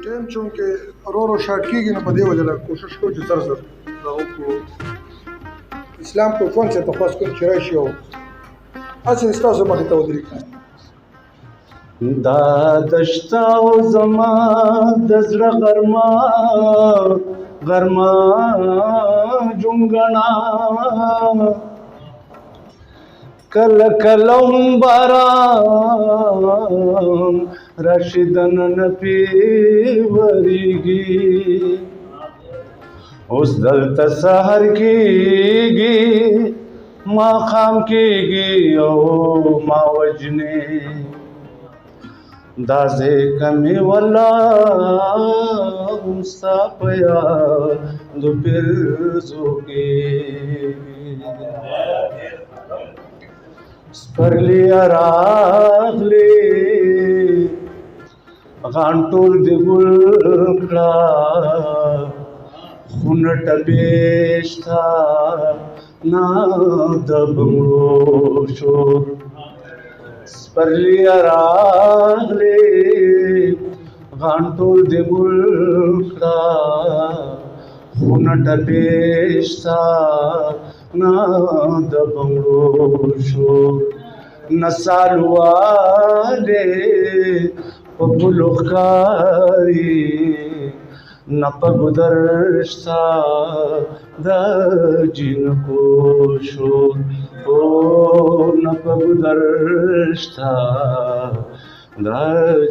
ټایم چونکې ورو ورو شارټ کېږي نو په دې وجه کوشش کوو چې زر زر دغه وکړو. اسلام په فون څخه تاسو کوم چې راشي او هڅه ستاسو مخې ته ودرېږي. دا دشتا او زما د زړه غرمه جونګڼه کله کله هم باران راشي دننه پې ورېږي اوس دلته سحر کېږي ماښام کېږي او ما وجنې دا ځکه مې ولاړ ستا په یادو پیرزو کېږي سپرلي راغلې غاڼ ټول دې ګل کړه خونه ټپې شته نه د بنګړو شور سپرلي راغلې غاڼ ټول دې ګل کړه خونه ټپې شته نه د بنګړو شور نسال والې په ګلو ښکاري نه په ګودر شته د جنکو شور نه په ګودر شته د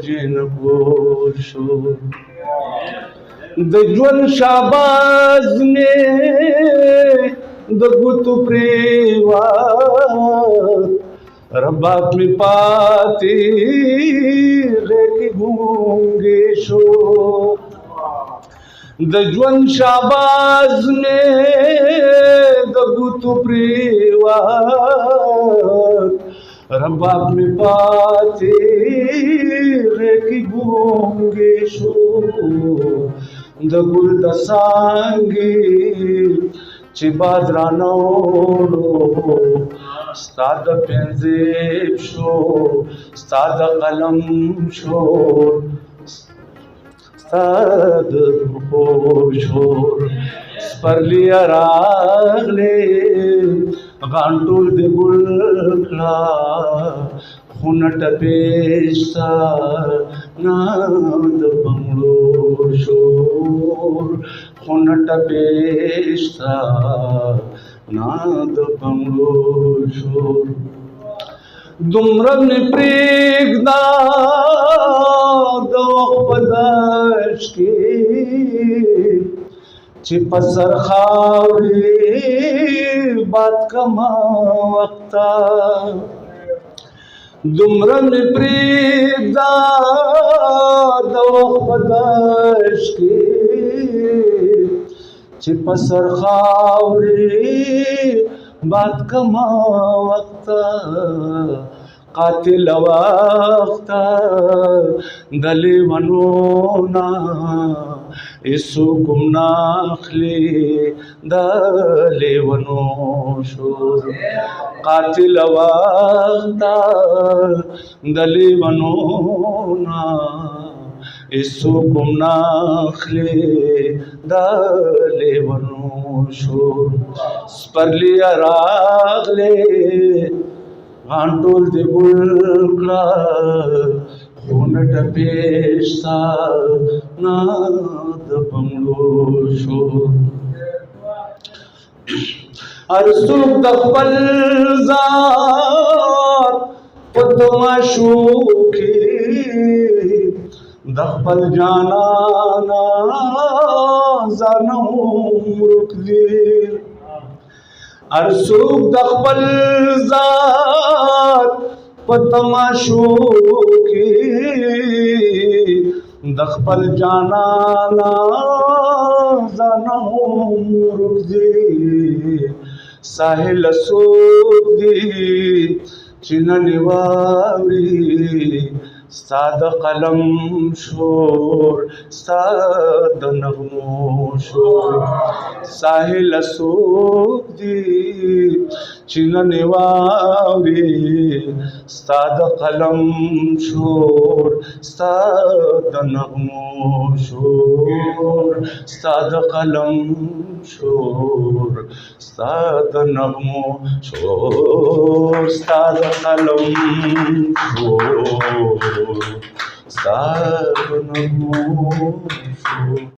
جنکو شور د ژوند شاباز مې د ګوتو پریوات رباب می پاتی غیرکی گونگی شو د ژوند شاباز میں د ګوتو پریوات رباب می پاتی غیرکی گونگی شو د ګل د څانګې چې باد رانوړو ستا د پنځیب شو ستا د قلم شور ستا د پښو شور سپرلي راغلې غاڼ ټول دې ګل کړه خونه ټپې شته نه د بنګړو شور خونه ټپې شته نه د بنګړو شور دومره مې پرېږده د وخت په دشت کې چې په سر خاورې باد کما وخته دومره مې پرېږده د وخت په دشت کې چې په سر خاورې باد کما وخته قاتل وخته د لیونو نه هېڅوک هم نه اخلي د لیونو شور قاتل وخته د لیونو نه هېڅوک هم نه اخلي د لیونو شور سپرلي راغلې غاڼ ټول دې ګل کړه خونه ټپې شته نه د بنګړو شور هر څوک د خپل ذات په تماشو کې د خپل جانانا ځان ورک دي هر څوک د خپل ذات په تماشو کې د خپل جانانا ځان ورک دي ساحل څوک دي چې نن واوري ستا د قلم شور ستا د نغمو شور ساحل څوک دي چننې واوري ستا د قلم شور ستا د نغمو شور ستا د قلم شور ستا د نغمو شور ستا د قلم شور ستا د نغمو شور